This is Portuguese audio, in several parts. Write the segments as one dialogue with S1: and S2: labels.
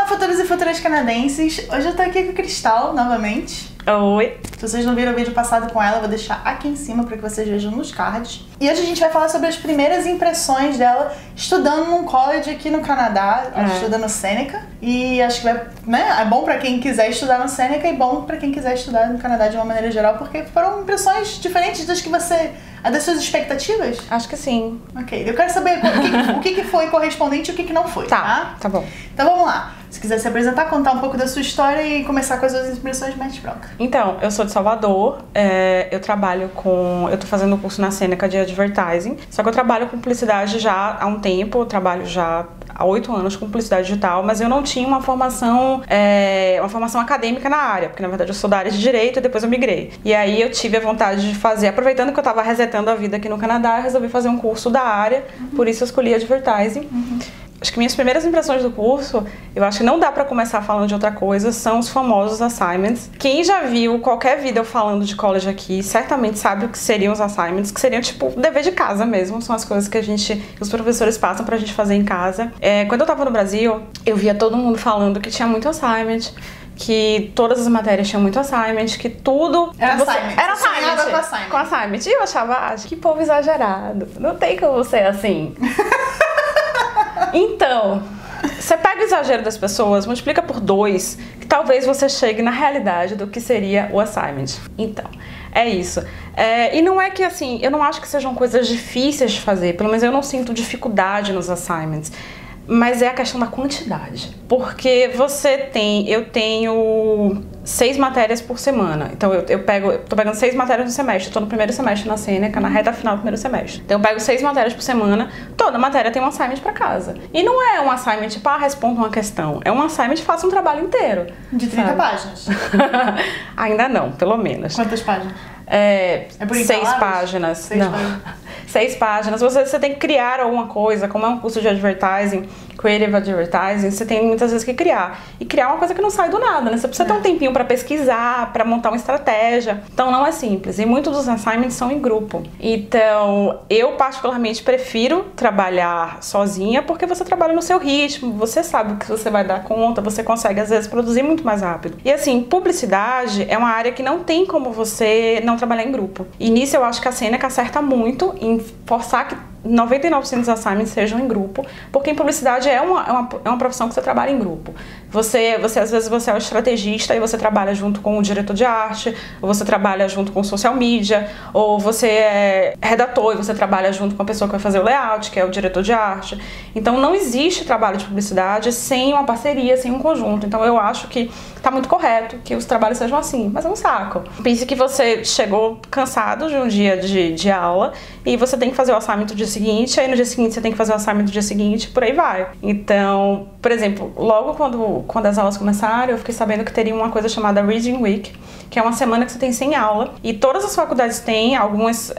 S1: futuros e futuras canadenses! Hoje eu tô aqui com a Cristal, novamente.
S2: Oi!
S1: Se vocês não viram o vídeo passado com ela, eu vou deixar aqui em cima para que vocês vejam nos cards. E hoje a gente vai falar sobre as primeiras impressões dela estudando num college aqui no Canadá. Ela estuda no Seneca. E acho que vai, né? É bom para quem quiser estudar no Seneca e bom para quem quiser estudar no Canadá de uma maneira geral, porque foram impressões diferentes das que você... das suas expectativas?
S2: Acho que sim.
S1: Ok, eu quero saber o que foi correspondente e o que não foi, tá?
S2: Tá bom.
S1: Então vamos lá. Se quiser se apresentar, contar um pouco da sua história e começar com as suas impressões, mete bronca.
S2: Então, eu sou de Salvador, eu trabalho com... Eu tô fazendo um curso na Seneca de Advertising, só que eu trabalho com publicidade já há um tempo, eu trabalho já há 8 anos com publicidade digital, mas eu não tinha uma formação acadêmica na área, porque na verdade eu sou da área de Direito e depois eu migrei. E aí eu tive a vontade de fazer, aproveitando que eu tava resetando a vida aqui no Canadá, eu resolvi fazer um curso da área, por isso eu escolhi Advertising. Acho que minhas primeiras impressões do curso, eu acho que não dá pra começar falando de outra coisa, são os famosos assignments. Quem já viu qualquer vídeo falando de college aqui, certamente sabe o que seriam os assignments, que seriam tipo dever de casa mesmo, são as coisas que os professores passam pra gente fazer em casa. Quando eu tava no Brasil, eu via todo mundo falando que tinha muito assignment, que todas as matérias tinham muito assignment, que tudo...
S1: Era assignment.
S2: Com assignment. E eu achava, que povo exagerado, não tem como ser assim. Então, você pega o exagero das pessoas, multiplica por 2, que talvez você chegue na realidade do que seria o assignment. Então, é isso. E não é que assim, eu não acho que sejam coisas difíceis de fazer, pelo menos eu não sinto dificuldade nos assignments. Mas é a questão da quantidade. Porque eu tenho 6 matérias por semana. Então eu tô pegando 6 matérias no semestre. Eu tô no primeiro semestre na Seneca, na reta final do primeiro semestre. Então eu pego 6 matérias por semana, toda matéria tem um assignment pra casa. E não é um assignment tipo, responda uma questão. É um assignment, faça um trabalho inteiro.
S1: De 30 páginas?
S2: Ainda não, pelo menos.
S1: Quantas páginas?
S2: Por 6 páginas.
S1: 6 páginas.
S2: 6 páginas. Você tem que criar alguma coisa, como é um curso de advertising, creative advertising, você tem muitas vezes que criar. E criar uma coisa que não sai do nada, né? Você precisa ter um tempinho pra pesquisar, pra montar uma estratégia. Então não é simples. E muitos dos assignments são em grupo. Então, eu particularmente prefiro trabalhar sozinha, porque você trabalha no seu ritmo, você sabe o que você vai dar conta, você consegue às vezes produzir muito mais rápido. E assim, publicidade é uma área que não tem como você não trabalhar em grupo. E nisso eu acho que a Seneca acerta muito em forçar que 99% dos assignments sejam em grupo, porque em publicidade é uma profissão que você trabalha em grupo. Às vezes você é o estrategista e você trabalha junto com o diretor de arte, ou você trabalha junto com o social media, ou você é redator e você trabalha junto com a pessoa que vai fazer o layout, que é o diretor de arte. Então não existe trabalho de publicidade sem uma parceria, sem um conjunto. Então eu acho que tá muito correto que os trabalhos sejam assim, mas é um saco. Pense que você chegou cansado de um dia de aula e você tem que fazer o assignment do dia seguinte, aí no dia seguinte você tem que fazer o assignment do dia seguinte, por aí vai. Então, por exemplo, logo quando as aulas começaram, eu fiquei sabendo que teria uma coisa chamada Reading Week, que é uma semana que você tem sem aula, e todas as faculdades têm, algumas,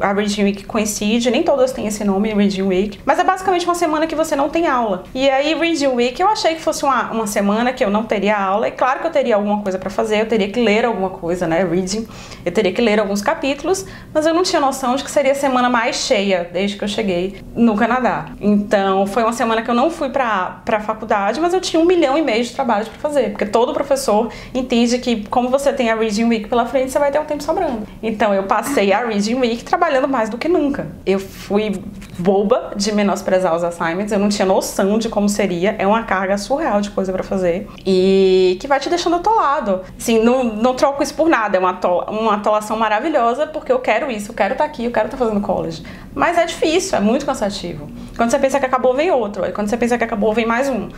S2: a Reading Week coincide, nem todas têm esse nome, Reading Week, mas é basicamente uma semana que você não tem aula. E aí, Reading Week, eu achei que fosse uma semana que eu não teria aula, e claro que eu teria alguma coisa pra fazer, eu teria que ler alguma coisa, né, reading, eu teria que ler alguns capítulos, mas eu não tinha noção de que seria a semana mais cheia desde que eu cheguei no Canadá. Então, foi uma semana que eu não fui pra faculdade, mas eu tinha 1,5 milhão de trabalhos pra fazer, porque todo professor entende que, como você tem a Reading Week pela frente, você vai ter um tempo sobrando. Então, eu passei a Reading Week trabalhando mais do que nunca. Eu fui boba de menosprezar os assignments, eu não tinha noção de como seria, é uma carga surreal de coisa pra fazer, e que vai te deixando atolado. Assim, não troco isso por nada, é uma atolação maravilhosa, porque eu quero isso, eu quero estar aqui, eu quero estar fazendo college. Mas é difícil, é muito cansativo. Quando você pensa que acabou, vem outro. Aí quando você pensa que acabou, vem mais um.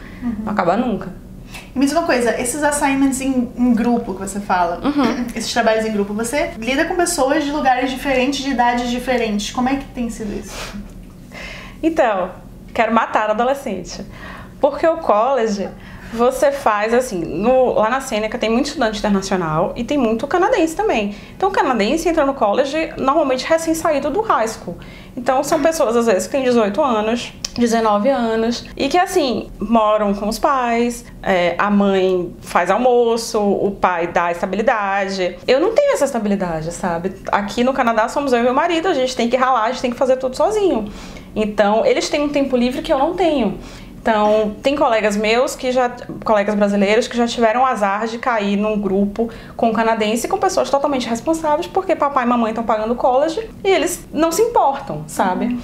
S2: Não acaba nunca.
S1: E me diz uma coisa, esses assignments em grupo que você fala, esses trabalhos em grupo, você lida com pessoas de lugares diferentes, de idades diferentes. Como é que tem sido isso?
S2: Então, quero matar a adolescente. Porque o college... Você faz assim, lá na Seneca tem muito estudante internacional e tem muito canadense também. Então o canadense entra no college normalmente recém-saído do high school. Então são pessoas às vezes que têm 18 anos, 19 anos e que assim, moram com os pais, a mãe faz almoço, o pai dá estabilidade. Eu não tenho essa estabilidade, sabe? Aqui no Canadá somos eu e meu marido, a gente tem que ralar, a gente tem que fazer tudo sozinho. Então eles têm um tempo livre que eu não tenho. Então, tem colegas meus, colegas brasileiros, que já tiveram o azar de cair num grupo com canadense, com pessoas totalmente responsáveis, porque papai e mamãe estão pagando college e eles não se importam, sabe?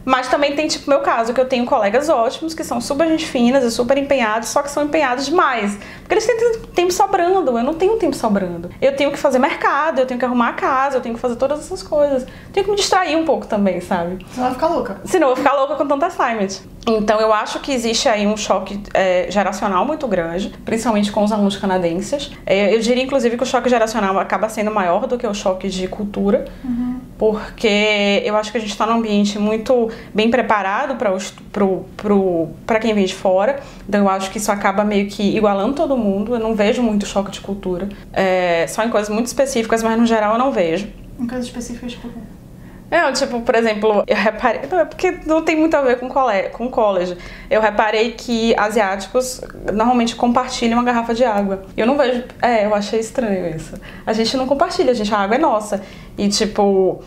S2: Mas também tem, tipo, meu caso, que eu tenho colegas ótimos, que são super gente finas e super empenhados, só que são empenhados demais. Porque eles têm tempo sobrando, eu não tenho tempo sobrando. Eu tenho que fazer mercado, eu tenho que arrumar a casa, eu tenho que fazer todas essas coisas. Tenho que me distrair um pouco também, sabe?
S1: Senão vai ficar louca.
S2: Senão eu vou ficar louca com tanta assignment. Então eu acho que existe aí um choque geracional muito grande, principalmente com os alunos canadenses. Eu diria, inclusive, que o choque geracional acaba sendo maior do que o choque de cultura. Porque eu acho que a gente está num ambiente muito bem preparado para quem vem de fora. Então eu acho que isso acaba meio que igualando todo mundo. Eu não vejo muito choque de cultura. Só em coisas muito específicas, mas no geral eu não vejo.
S1: Em coisas específicas, tipo...
S2: Tipo, por exemplo, eu reparei... Não, é porque não tem muito a ver com college. Eu reparei que asiáticos normalmente compartilham uma garrafa de água. Eu não vejo... eu achei estranho isso. A gente não compartilha, a água é nossa. E, tipo...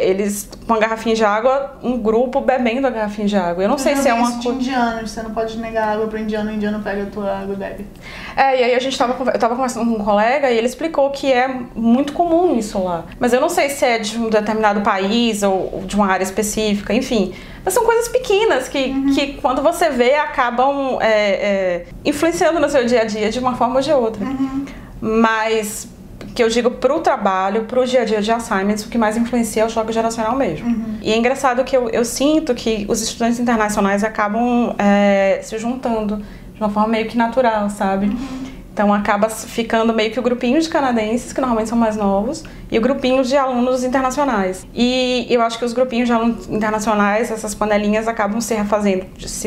S2: eles com uma garrafinha de água, um grupo bebendo a garrafinha de água. Eu não sei se é uma
S1: coisa de indianos, você não pode negar água pro indiano, o indiano pega a tua água e bebe.
S2: E aí eu tava conversando com um colega e ele explicou que é muito comum isso lá. Mas eu não sei se é de um determinado país ou de uma área específica, enfim. Mas são coisas pequenas que quando você vê, acabam influenciando no seu dia a dia de uma forma ou de outra. Mas... que eu digo pro trabalho, pro dia a dia de assignments, o que mais influencia é o choque geracional mesmo. E é engraçado que eu sinto que os estudantes internacionais acabam se juntando de uma forma meio que natural, sabe? Então acaba ficando meio que o grupinho de canadenses, que normalmente são mais novos, e o grupinho de alunos internacionais. E eu acho que os grupinhos de alunos internacionais, essas panelinhas, acabam se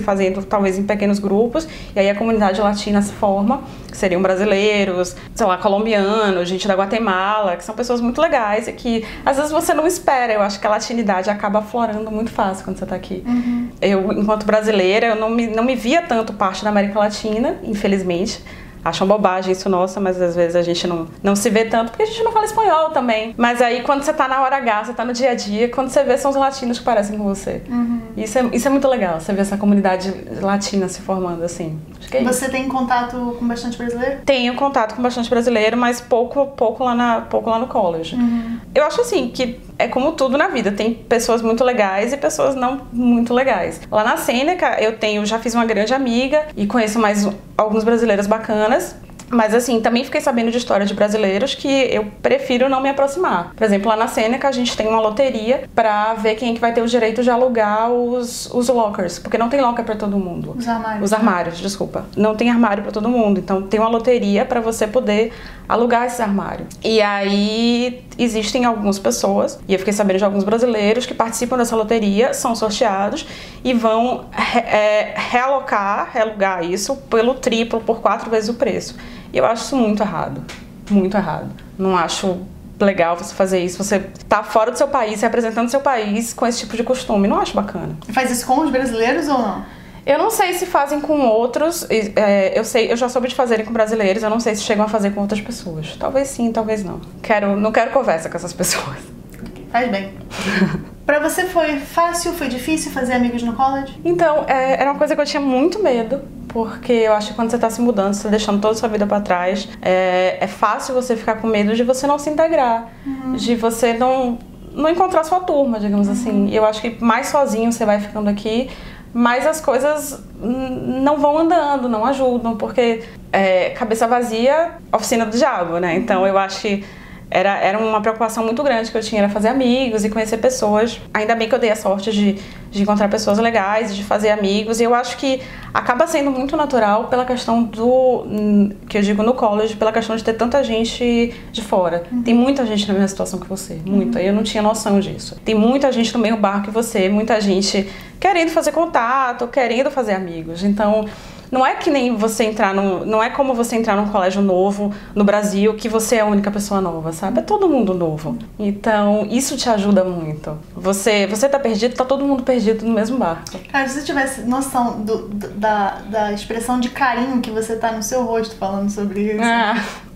S2: fazendo talvez em pequenos grupos, e aí a comunidade latina se forma, que seriam brasileiros, sei lá, colombianos, gente da Guatemala, que são pessoas muito legais e que às vezes você não espera. Eu acho que a latinidade acaba aflorando muito fácil quando você tá aqui. Eu, enquanto brasileira, eu não me via tanto parte da América Latina, infelizmente. Acham bobagem isso, nossa, mas às vezes a gente não se vê tanto, porque a gente não fala espanhol também. Mas aí quando você tá na hora H, você tá no dia a dia, quando você vê, são os latinos que parecem com você. Isso é muito legal, você vê essa comunidade latina se formando, assim. Acho que é
S1: Você tem contato com bastante brasileiro?
S2: Tenho contato com bastante brasileiro, mas pouco lá no college. Eu acho assim, que é como tudo na vida, tem pessoas muito legais e pessoas não muito legais. Lá na Seneca, já fiz uma grande amiga e conheço mais alguns brasileiros bacanas. Mas assim, também fiquei sabendo de história de brasileiros que eu prefiro não me aproximar. Por exemplo, lá na Seneca a gente tem uma loteria pra ver quem é que vai ter o direito de alugar os lockers, porque não tem locker pra todo mundo. Os armários, desculpa. Não tem armário pra todo mundo, então tem uma loteria pra você poder alugar esse armário. E aí existem algumas pessoas, e eu fiquei sabendo de alguns brasileiros que participam dessa loteria, são sorteados e vão realugar isso pelo triplo, por 4 vezes o preço. E eu acho isso muito errado. Muito errado. Não acho legal você fazer isso. Você tá fora do seu país, representando seu país com esse tipo de costume. Não acho bacana.
S1: Faz isso com os brasileiros ou não?
S2: Eu não sei se fazem com outros. Eu já soube de fazerem com brasileiros. Eu não sei se chegam a fazer com outras pessoas. Talvez sim, talvez não. Não quero conversa com essas pessoas.
S1: Faz bem. Pra você foi fácil, foi difícil fazer amigos no college?
S2: Então, era uma coisa que eu tinha muito medo. Porque eu acho que quando você tá se mudando, você tá deixando toda a sua vida pra trás, é fácil você ficar com medo de você não se integrar, de você não encontrar sua turma, digamos assim. E eu acho que mais sozinho você vai ficando aqui, mais as coisas não vão andando, não ajudam, porque cabeça vazia, oficina do diabo, né? Então eu acho que era uma preocupação muito grande que eu tinha, era fazer amigos e conhecer pessoas. Ainda bem que eu dei a sorte de encontrar pessoas legais, de fazer amigos. E eu acho que acaba sendo muito natural pela questão que eu digo no college, pela questão de ter tanta gente de fora. Tem muita gente na mesma situação que você, muita. E eu não tinha noção disso. Tem muita gente no mesmo barco que você, muita gente querendo fazer contato, querendo fazer amigos. Então, Não é que nem você entrar não é como você entrar num colégio novo no Brasil que você é a única pessoa nova, sabe? É todo mundo novo. Então, isso te ajuda muito. Você tá perdido, tá todo mundo perdido no mesmo barco.
S1: Cara, se você tivesse noção da expressão de carinho que você tá no seu rosto falando sobre isso.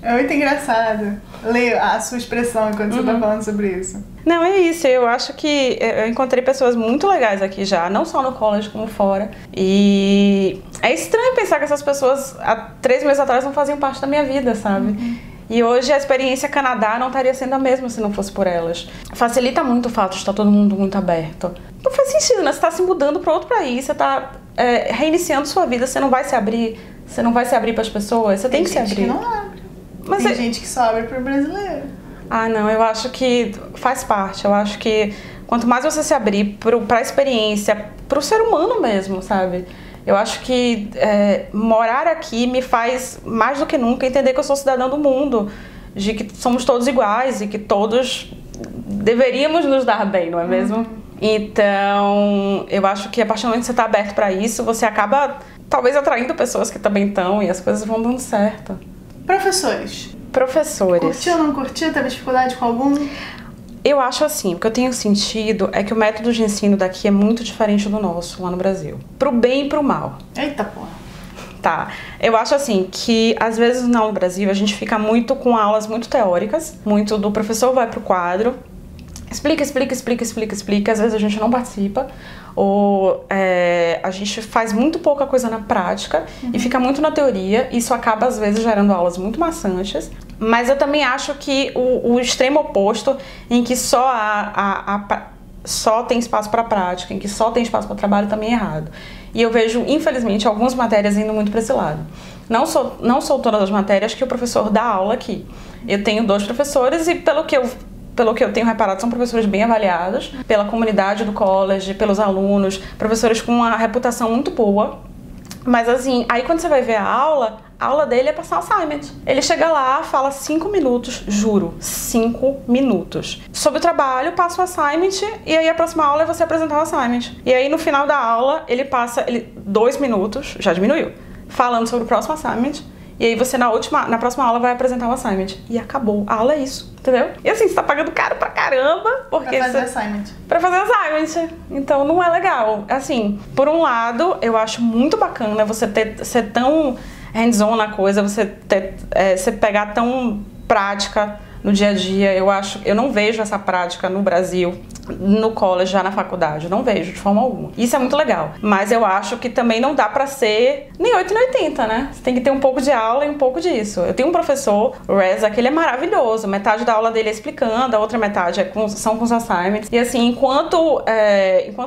S1: É muito engraçado ler a sua expressão enquanto você tá falando sobre isso.
S2: Não, é isso. Eu acho que eu encontrei pessoas muito legais aqui já, não só no college como fora. E é estranho pensar que essas pessoas há 3 meses atrás não faziam parte da minha vida, sabe? E hoje a experiência Canadá não estaria sendo a mesma se não fosse por elas. Facilita muito o fato de estar todo mundo muito aberto. Não faz sentido, né? Você tá se mudando para outro país, você tá reiniciando sua vida, você não vai se abrir para as pessoas, você tem que se abrir.
S1: Tem gente que não abre. Mas tem gente que só abre pro brasileiro.
S2: Ah, não, eu acho que faz parte. Eu acho que quanto mais você se abrir pra experiência, pro ser humano mesmo, sabe? Eu acho que morar aqui me faz, mais do que nunca, entender que eu sou cidadã do mundo, de que somos todos iguais e que todos deveríamos nos dar bem, não é mesmo? Então, eu acho que a partir do momento que você tá aberto pra isso, você acaba, talvez, atraindo pessoas que também estão e as coisas vão dando certo.
S1: Professores.
S2: Curtiu
S1: ou não curtiu? Teve dificuldade com algum?
S2: Eu acho assim, o que eu tenho sentido é que o método de ensino daqui é muito diferente do nosso lá no Brasil. Pro bem e pro mal.
S1: Eita porra.
S2: Tá. Eu acho assim que às vezes no Brasil a gente fica muito com aulas muito teóricas, muito do professor vai pro quadro, explica, às vezes a gente não participa, ou a gente faz muito pouca coisa na prática e fica muito na teoria, isso acaba às vezes gerando aulas muito maçantes, mas eu também acho que o extremo oposto, em que só tem espaço para prática, em que só tem espaço para trabalho, também é errado. E eu vejo, infelizmente, algumas matérias indo muito para esse lado. Não sou todas as matérias que o professor dá aula aqui. Eu tenho 2 professores e pelo que eu tenho reparado, são professores bem avaliados pela comunidade do college, pelos alunos, professores com uma reputação muito boa. Mas assim, aí quando você vai ver a aula dele é passar assignment. Ele chega lá, fala 5 minutos, juro, 5 minutos. Sobre o trabalho, passa o assignment e aí a próxima aula é você apresentar o assignment. E aí no final da aula, ele passa 2 minutos, já diminuiu, falando sobre o próximo assignment. E aí você na próxima aula vai apresentar o assignment. E acabou. A aula é isso, entendeu? E assim, você tá pagando caro pra caramba. Porque
S1: pra fazer assignment.
S2: Pra fazer assignment. Então não é legal. Assim, por um lado, eu acho muito bacana você ser tão hands-on na coisa, você pegar tão prática no dia a dia. Eu não vejo essa prática no Brasil, no college, já na faculdade. Eu não vejo de forma alguma. Isso é muito legal. Mas eu acho que também não dá pra ser nem 8 nem 80, né? Você tem que ter um pouco de aula e um pouco disso. Eu tenho um professor, o Reza, que ele é maravilhoso. Metade da aula dele é explicando, a outra metade são com os assignments. E assim, enquanto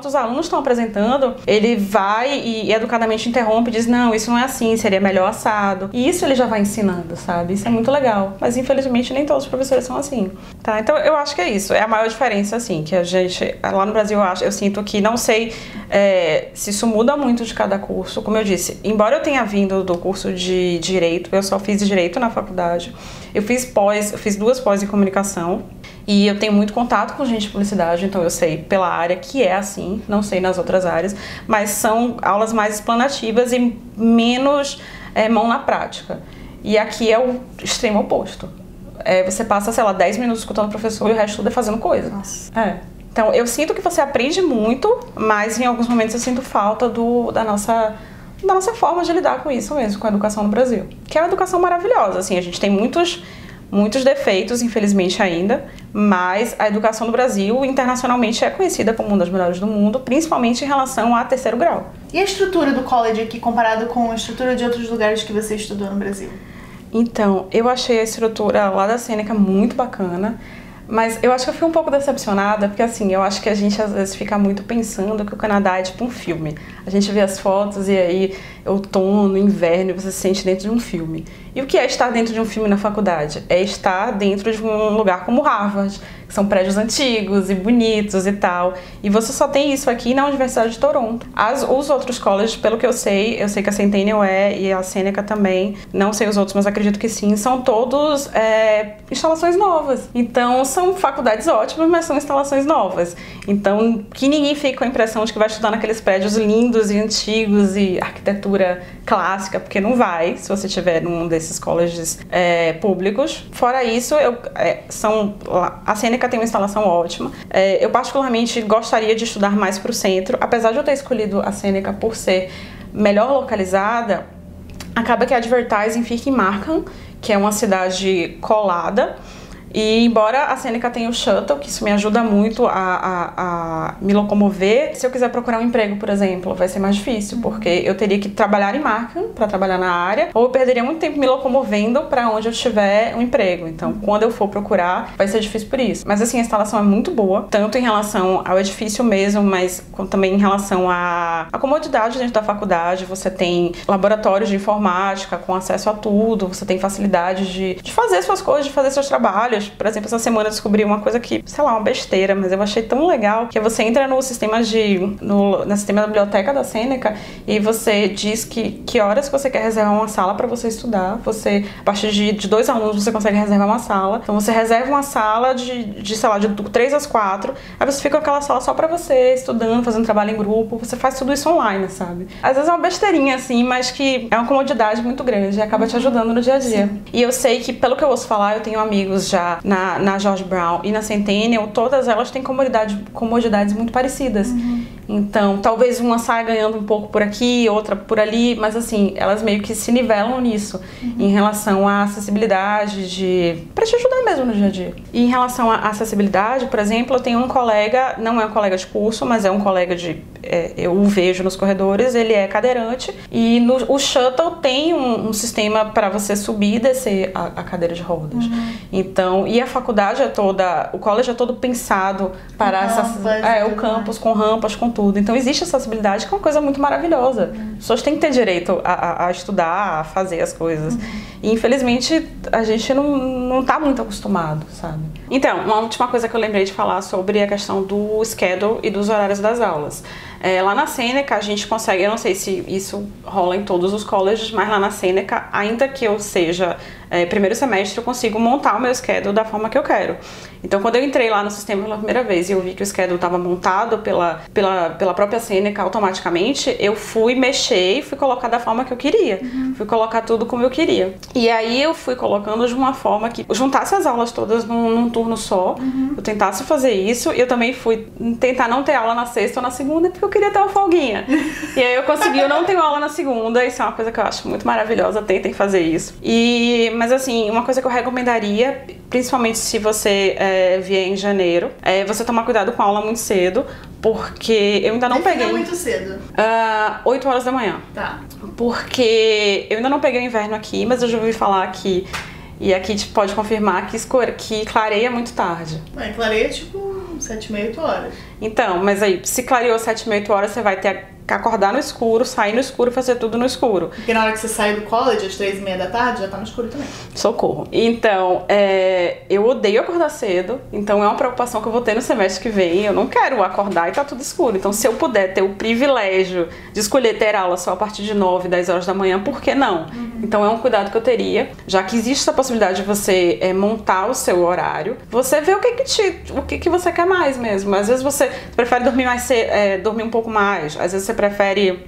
S2: os alunos estão apresentando, ele vai e educadamente interrompe e diz, não, isso não é assim, seria melhor assado. E isso ele já vai ensinando, sabe? Isso é muito legal. Mas infelizmente nem todos os professores são assim, tá? Então eu acho que é isso. É a maior diferença, assim, que a gente, lá no Brasil, eu sinto que, não sei se isso muda muito de cada curso. Como eu disse, embora eu tenha vindo do curso de Direito, eu só fiz Direito na faculdade. Eu fiz 2 pós em Comunicação. E eu tenho muito contato com gente de publicidade, então eu sei pela área que é assim, não sei nas outras áreas, mas são aulas mais explanativas e menos mão na prática. E aqui é o extremo oposto. Você passa, sei lá, 10 minutos escutando o professor e o resto tudo é fazendo coisa.
S1: Nossa.
S2: Então, eu sinto que você aprende muito, mas em alguns momentos eu sinto falta da nossa forma de lidar com isso mesmo, com a educação no Brasil. Que é uma educação maravilhosa, assim, a gente tem muitos defeitos, infelizmente, ainda, mas a educação no Brasil, internacionalmente, é conhecida como uma das melhores do mundo, principalmente em relação a 3º grau.
S1: E a estrutura do college aqui, comparado com a estrutura de outros lugares que você estudou no Brasil?
S2: Então, eu achei a estrutura lá da Sêneca muito bacana, mas eu acho que eu fui um pouco decepcionada, porque assim, eu acho que a gente às vezes fica muito pensando que o Canadá é tipo um filme. A gente vê as fotos e aí, outono, inverno, você se sente dentro de um filme. E o que é estar dentro de um filme na faculdade? É estar dentro de um lugar como Harvard, que são prédios antigos e bonitos e tal. E você só tem isso aqui na Universidade de Toronto. Os outros colleges, pelo que eu sei que a Centennial e a Seneca também, não sei os outros, mas acredito que sim, são todos instalações novas. Então, são faculdades ótimas, mas são instalações novas. Então, que ninguém fique com a impressão de que vai estudar naqueles prédios lindos e antigos e arquitetura arquitetura clássica, porque não vai, se você tiver num desses colleges públicos. Fora isso, a Sêneca tem uma instalação ótima. Eu particularmente gostaria de estudar mais para o centro, apesar de eu ter escolhido a Sêneca por ser melhor localizada. Acaba que a Advertising fica em Markham, que é uma cidade colada. E embora a Sêneca tenha o shuttle, que isso me ajuda muito a me locomover, se eu quiser procurar um emprego, por exemplo, vai ser mais difícil, porque eu teria que trabalhar em Markham para trabalhar na área, ou eu perderia muito tempo me locomovendo para onde eu tiver um emprego. Então, quando eu for procurar, vai ser difícil por isso. Mas assim, a instalação é muito boa, tanto em relação ao edifício mesmo, mas também em relação à comodidade dentro da faculdade. Você tem laboratórios de informática com acesso a tudo, você tem facilidade de fazer suas coisas, de fazer seus trabalhos. Por exemplo, essa semana eu descobri uma coisa que, sei lá, uma besteira, mas eu achei tão legal, que você entra no sistema no sistema da biblioteca da Sêneca e você diz que horas que você quer reservar uma sala para você estudar. Você, a partir de 2 alunos, você consegue reservar uma sala. Então você reserva uma sala sei lá, de 3 às 4, aí você fica com aquela sala só pra você, estudando, fazendo trabalho em grupo, você faz tudo isso online, sabe? Às vezes é uma besteirinha, assim, mas que é uma comodidade muito grande e acaba te ajudando no dia a dia. Sim. E eu sei que, pelo que eu ouço falar, eu tenho amigos já na George Brown e na Centennial, todas elas têm comodidades muito parecidas. Então, talvez uma saia ganhando um pouco por aqui, outra por ali, mas assim, elas meio que se nivelam nisso, em relação à acessibilidade, pra te ajudar mesmo no dia a dia. E em relação à acessibilidade, por exemplo, eu tenho um colega, não é um colega de curso, mas é um colega eu o vejo nos corredores, ele é cadeirante, e o shuttle tem um sistema para você subir e descer a cadeira de rodas. Então, e a faculdade o college é todo pensado para o campus com rampas, com tudo. Então existe acessibilidade, que é uma coisa muito maravilhosa. As pessoas têm que ter direito a estudar, a fazer as coisas. E infelizmente a gente não tá muito acostumado, sabe? Então, uma última coisa que eu lembrei de falar sobre a questão do schedule e dos horários das aulas. Lá na Sêneca a gente consegue, eu não sei se isso rola em todos os colleges, mas lá na Sêneca, ainda que eu seja primeiro semestre, eu consigo montar o meu schedule da forma que eu quero. Então, quando eu entrei lá no sistema pela primeira vez e eu vi que o schedule estava montado pela própria Sêneca automaticamente, eu fui mexer e fui colocar da forma que eu queria. Fui colocar tudo como eu queria. E aí eu fui colocando de uma forma que juntasse as aulas todas num turno só. Eu tentasse fazer isso. E eu também fui tentar não ter aula na sexta ou na segunda, porque eu queria ter uma folguinha. E aí eu consegui, eu não tenho aula na segunda. Isso é uma coisa que eu acho muito maravilhosa. Tentem fazer isso. Mas assim, uma coisa que eu recomendaria, principalmente se você vier em janeiro, você tomar cuidado com a aula muito cedo, porque eu ainda não peguei...
S1: muito cedo?
S2: 8 horas da manhã.
S1: Tá.
S2: Porque eu ainda não peguei o inverno aqui, mas eu já ouvi falar que... E aqui te pode confirmar que clareia muito tarde.
S1: Clareia tipo 7h30, 8 horas.
S2: Então, mas aí, se clareou 7h30, 8 horas, você vai ter que acordar no escuro, sair no escuro, fazer tudo no escuro.
S1: Porque na hora que você sai do college, às 3h30 da tarde, já tá no escuro também.
S2: Socorro. Então, eu odeio acordar cedo, então é uma preocupação que eu vou ter no semestre que vem. Eu não quero acordar e tá tudo escuro. Então, se eu puder ter o privilégio de escolher ter aula só a partir de 9, 10 horas da manhã, por que não? Então, é um cuidado que eu teria, já que existe essa possibilidade de você montar o seu horário, você vê o que você quer mais mesmo. Às vezes você prefere dormir mais cedo, dormir um pouco mais, às vezes você prefere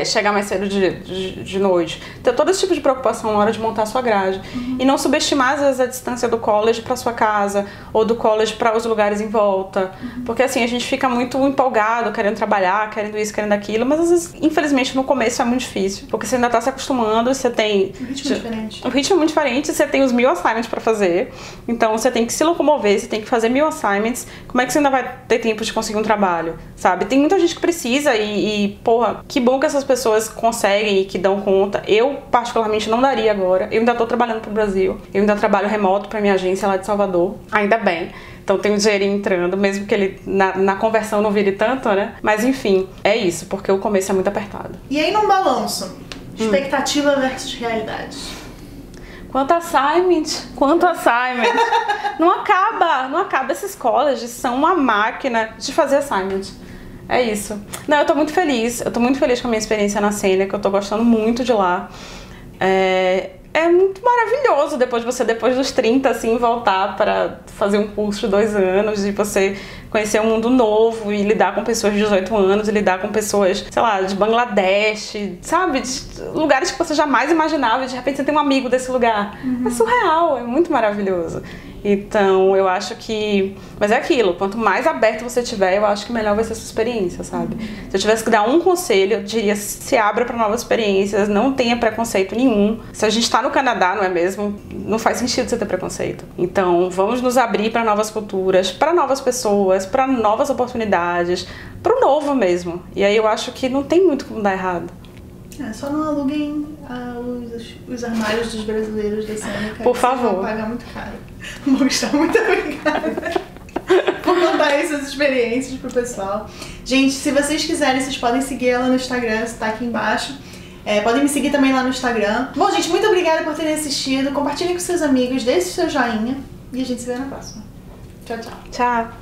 S2: chegar mais cedo de noite. Então, todo esse tipo de preocupação na hora de montar a sua grade. E não subestimar, às vezes, a distância do college para sua casa, ou do college para os lugares em volta. Porque, assim, a gente fica muito empolgado, querendo trabalhar, querendo isso, querendo aquilo, mas, às vezes, infelizmente, no começo é muito difícil. Porque você ainda tá se acostumando, você tem...
S1: Um ritmo diferente.
S2: Um ritmo muito diferente, você tem os 1000 assignments para fazer. Então, você tem que se locomover, você tem que fazer 1000 assignments. Como é que você ainda vai ter tempo de conseguir um trabalho, sabe? Tem muita gente que precisa porra, que bom que essas pessoas conseguem e que dão conta. Eu, particularmente, não daria agora. Eu ainda tô trabalhando pro Brasil. Eu ainda trabalho remoto pra minha agência lá de Salvador. Ainda bem. Então tem um dinheirinho entrando, mesmo que ele na conversão não vire tanto, né? Mas enfim, é isso, porque o começo é muito apertado.
S1: E aí, num balanço, expectativa versus realidade.
S2: Quanto assignment. Não acaba. Esses colleges são uma máquina de fazer assignment. É isso. Não, eu tô muito feliz. Eu tô muito feliz com a minha experiência na Sêneca, eu tô gostando muito de lá. é muito maravilhoso depois dos 30, assim, voltar para fazer um curso de 2 anos e você conhecer um mundo novo e lidar com pessoas de 18 anos e lidar com pessoas, sei lá, de Bangladesh, sabe? De lugares que você jamais imaginava e de repente você tem um amigo desse lugar. É surreal, é muito maravilhoso. Então, eu acho que... Mas é aquilo, quanto mais aberto você tiver, eu acho que melhor vai ser a sua experiência, sabe? Se eu tivesse que dar um conselho, eu diria: se abra para novas experiências, não tenha preconceito nenhum. Se a gente tá no Canadá, não é mesmo? Não faz sentido você ter preconceito. Então, vamos nos abrir para novas culturas, para novas pessoas, para novas oportunidades, para o novo mesmo. E aí eu acho que não tem muito como dar errado.
S1: Só não aluguem os armários dos brasileiros da Sêneca.
S2: Por favor.
S1: Vocês vão pagar muito caro. Moça, muito obrigada por contar essas experiências pro pessoal. Gente, se vocês quiserem, vocês podem seguir ela no Instagram, está aqui embaixo. Podem me seguir também lá no Instagram. Bom, gente, muito obrigada por terem assistido. Compartilhem com seus amigos, deixe seu joinha e a gente se vê na próxima. Tchau, tchau.
S2: Tchau.